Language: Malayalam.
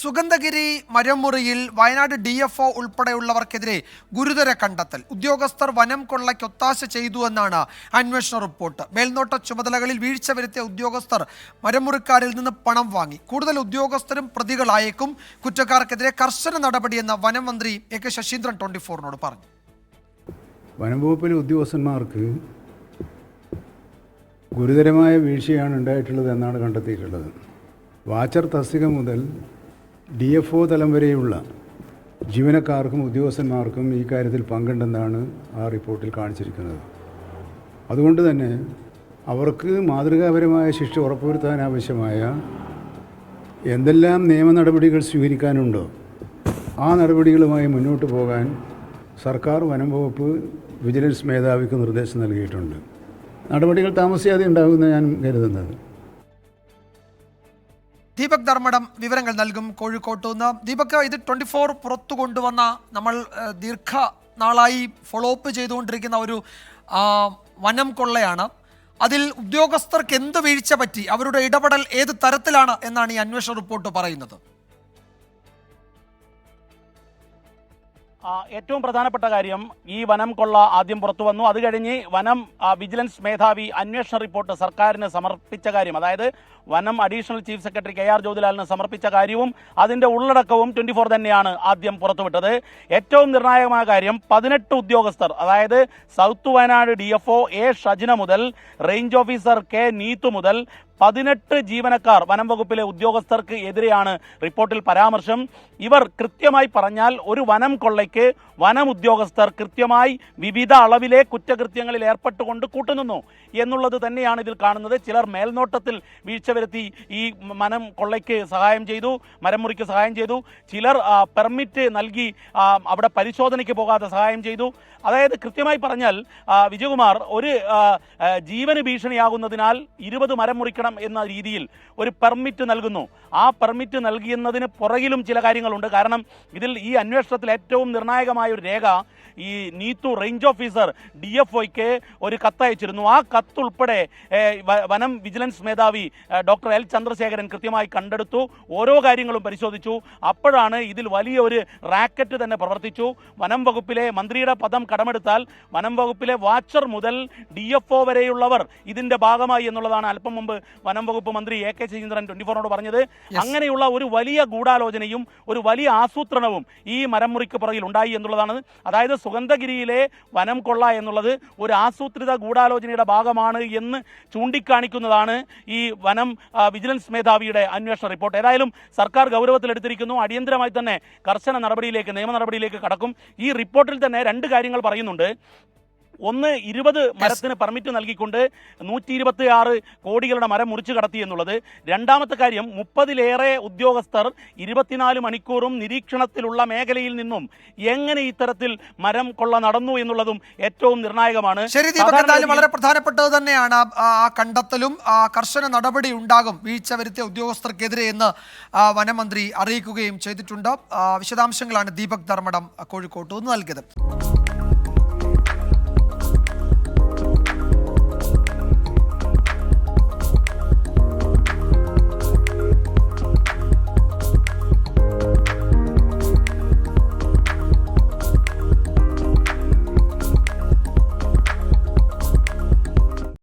സുഗന്ധഗിരി മരമുറിയിൽ വയനാട് DFO ഉൾപ്പെടെയുള്ളവർക്കെതിരെ ഗുരുതര കണ്ടെത്തൽ. ഉദ്യോഗസ്ഥർ വനം കൊള്ളയ്ക്ക് ഒത്താശ ചെയ്തുവെന്നാണ് അന്വേഷണ റിപ്പോർട്ട്. മേൽനോട്ട ചുമതലകളിൽ വീഴ്ച വരുത്തിയ ഉദ്യോഗസ്ഥർ മരമുറിക്കാരിൽ നിന്ന് പണം വാങ്ങി. കൂടുതൽ ഉദ്യോഗസ്ഥരും പ്രതികളായേക്കും. കുറ്റക്കാർക്കെതിരെ കർശന നടപടിയെന്ന് വനം മന്ത്രി AK ശശീന്ദ്രൻ 24നോട് പറഞ്ഞു. വനംവകുപ്പിലെ ഉദ്യോഗസ്ഥന്മാർക്ക് ഗുരുതരമായ വീഴ്ചയാണ് ഉണ്ടായിട്ടുള്ളത് എന്നാണ് കണ്ടെത്തിയിട്ടുള്ളത്. വാച്ചർ തസ്തിക മുതൽ DFO തലം വരെയുള്ള ജീവനക്കാർക്കും ഉദ്യോഗസ്ഥന്മാർക്കും ഈ കാര്യത്തിൽ പങ്കുണ്ടെന്നാണ് ആ റിപ്പോർട്ടിൽ കാണിച്ചിരിക്കുന്നത്. അതുകൊണ്ട് തന്നെ അവർക്ക് മാതൃകാപരമായ ശിക്ഷ ഉറപ്പുവരുത്താൻ ആവശ്യമായ എന്തെല്ലാം നിയമ നടപടികൾ സ്വീകരിക്കാനുണ്ടോ ആ നടപടികളുമായി മുന്നോട്ട് പോകാൻ സർക്കാർ വനം വകുപ്പ് വിജിലൻസ് മേധാവിക്ക് നിർദ്ദേശം നൽകിയിട്ടുണ്ട്. നടപടികൾ താമസിയാതെ ഉണ്ടാകുമെന്ന് ഞാൻ കരുതുന്നത്. ദീപക് ധർമ്മടം വിവരങ്ങൾ നൽകും കോഴിക്കോട്ട് നിന്ന്. ദീപക്, ഇത് 24 പുറത്തു കൊണ്ടുവന്ന നമ്മൾ ദീർഘനാളായി ഫോളോ അപ്പ് ചെയ്തുകൊണ്ടിരിക്കുന്ന ഒരു വനം കൊള്ളയാണ്. അതിൽ ഉദ്യോഗസ്ഥർക്ക് എന്ത് വീഴ്ച പറ്റി, അവരുടെ ഇടപെടൽ ഏത് തരത്തിലാണ് എന്നാണ് ഈ അന്വേഷണ റിപ്പോർട്ട് പറയുന്നത്? ഏറ്റവും പ്രധാനപ്പെട്ട കാര്യം, ഈ വനം കൊള്ള ആദ്യം പുറത്തു വന്നു. അത് കഴിഞ്ഞ് വനം വിജിലൻസ് മേധാവി അന്വേഷണ റിപ്പോർട്ട് സർക്കാരിന് സമർപ്പിച്ച കാര്യം, അതായത് വനം അഡീഷണൽ ചീഫ് സെക്രട്ടറി KR ജ്യോതിലാലിന് സമർപ്പിച്ച കാര്യവും അതിൻ്റെ ഉള്ളടക്കവും 24 തന്നെയാണ് ആദ്യം പുറത്തുവിട്ടത്. ഏറ്റവും നിർണായകമായ കാര്യം, 18 ഉദ്യോഗസ്ഥർ, അതായത് south Wayanad DFO A Shajina മുതൽ റേഞ്ച് ഓഫീസർ K നീതു മുതൽ 18 ജീവനക്കാർ വനം വകുപ്പിലെ ഉദ്യോഗസ്ഥർക്ക് എതിരെയാണ് റിപ്പോർട്ടിൽ പരാമർശം. ഇവർ കൃത്യമായി പറഞ്ഞാൽ ഒരു വനം കൊള്ളയ്ക്ക് വനം ഉദ്യോഗസ്ഥർ കൃത്യമായി വിവിധ അളവിലെ കുറ്റകൃത്യങ്ങളിൽ ഏർപ്പെട്ടുകൊണ്ട് കൂട്ടുനിന്നു എന്നുള്ളത് തന്നെയാണ് ഇതിൽ കാണുന്നത്. ചിലർ മേൽനോട്ടത്തിൽ വീഴ്ച വരുത്തി ഈ വനം കൊള്ളയ്ക്ക് സഹായം ചെയ്തു, മരം മുറിക്ക് സഹായം ചെയ്തു. ചിലർ പെർമിറ്റ് നൽകി അവിടെ പരിശോധനയ്ക്ക് പോകാതെ സഹായം ചെയ്തു. അതായത് കൃത്യമായി പറഞ്ഞാൽ വിജയകുമാർ, ഒരു ജീവന് ഭീഷണിയാകുന്നതിനാൽ 20 മരം മുറിക്കണം എന്ന രീതിയിൽ ഒരു പെർമിറ്റ് നൽകുന്നു. ആ പെർമിറ്റ് നൽകിയെന്നതിന് പുറകിലും ചില കാര്യങ്ങളുണ്ട്. കാരണം ഇതിൽ ഈ അന്വേഷണത്തിൽ ഏറ്റവും നിർണായകമായ ഒരു രേഖ, ഈ നീതു റേഞ്ച് ഓഫീസർ DFOയ്ക്ക് ഒരു കത്തയച്ചിരുന്നു. ആ കത്തുൾപ്പെടെ വനം വിജിലൻസ് മേധാവി ഡോക്ടർ L ചന്ദ്രശേഖരൻ കൃത്യമായി കണ്ടെടുത്തു, ഓരോ കാര്യങ്ങളും പരിശോധിച്ചു. അപ്പോഴാണ് ഇതിൽ വലിയൊരു റാക്കറ്റ് തന്നെ പ്രവർത്തിച്ചു. വനം വകുപ്പിലെ മന്ത്രിയുടെ പദം കടമെടുത്താൽ വനം വകുപ്പിലെ വാച്ചർ മുതൽ DFO വരെയുള്ളവർ ഇതിന്റെ ഭാഗമായി എന്നുള്ളതാണ് അല്പം മുമ്പ് വനം വകുപ്പ് മന്ത്രി AK ശശീന്ദ്രൻ 24നോട് പറഞ്ഞത്. അങ്ങനെയുള്ള ഒരു വലിയ ഗൂഢാലോചനയും ഒരു വലിയ ആസൂത്രണവും ഈ മരം മുറിക്ക് പുറകിൽ ഉണ്ടായി എന്നുള്ളതാണ്. അതായത് സുഗന്ധഗിരിയിലെ വനം കൊള്ള എന്നുള്ളത് ഒരു ആസൂത്രിത ഗൂഢാലോചനയുടെ ഭാഗമാണ് എന്ന് ചൂണ്ടിക്കാണിക്കുന്നതാണ് ഈ വനം വിജിലൻസ് മേധാവിയുടെ അന്വേഷണ റിപ്പോർട്ട്. ഏതായാലും സർക്കാർ ഗൗരവത്തിലെടുത്തിരിക്കുന്നു. അടിയന്തരമായി തന്നെ കർശന നടപടിയിലേക്ക്, നിയമ നടപടിയിലേക്ക് കടക്കും. ഈ റിപ്പോർട്ടിൽ തന്നെ 2 കാര്യങ്ങൾ പറയുന്നുണ്ട്. ഒന്ന്, 20 മരത്തിന് പെർമിറ്റ് നൽകിക്കൊണ്ട് 126 കോടികളുടെ മരം മുറിച്ചു കടത്തി എന്നുള്ളത്. രണ്ടാമത്തെ കാര്യം, 30-ലേറെ ഉദ്യോഗസ്ഥർ 24 മണിക്കൂറും നിരീക്ഷണത്തിലുള്ള മേഖലയിൽ നിന്നും എങ്ങനെ ഇത്തരത്തിൽ മരം കൊള്ള നടന്നു എന്നുള്ളതും ഏറ്റവും നിർണായകമാണ്. ശരി ദീപക്, എന്തായാലും വളരെ പ്രധാനപ്പെട്ടത് തന്നെയാണ് ആ കണ്ടെത്തലും. കർശന നടപടി ഉണ്ടാകും വീഴ്ച വരുത്തിയ ഉദ്യോഗസ്ഥർക്കെതിരെ എന്ന് വനമന്ത്രി അറിയിക്കുകയും ചെയ്തിട്ടുണ്ട്. വിശദാംശങ്ങളാണ് ദീപക് ധർമ്മടം കോഴിക്കോട്ട് നൽകിയത്.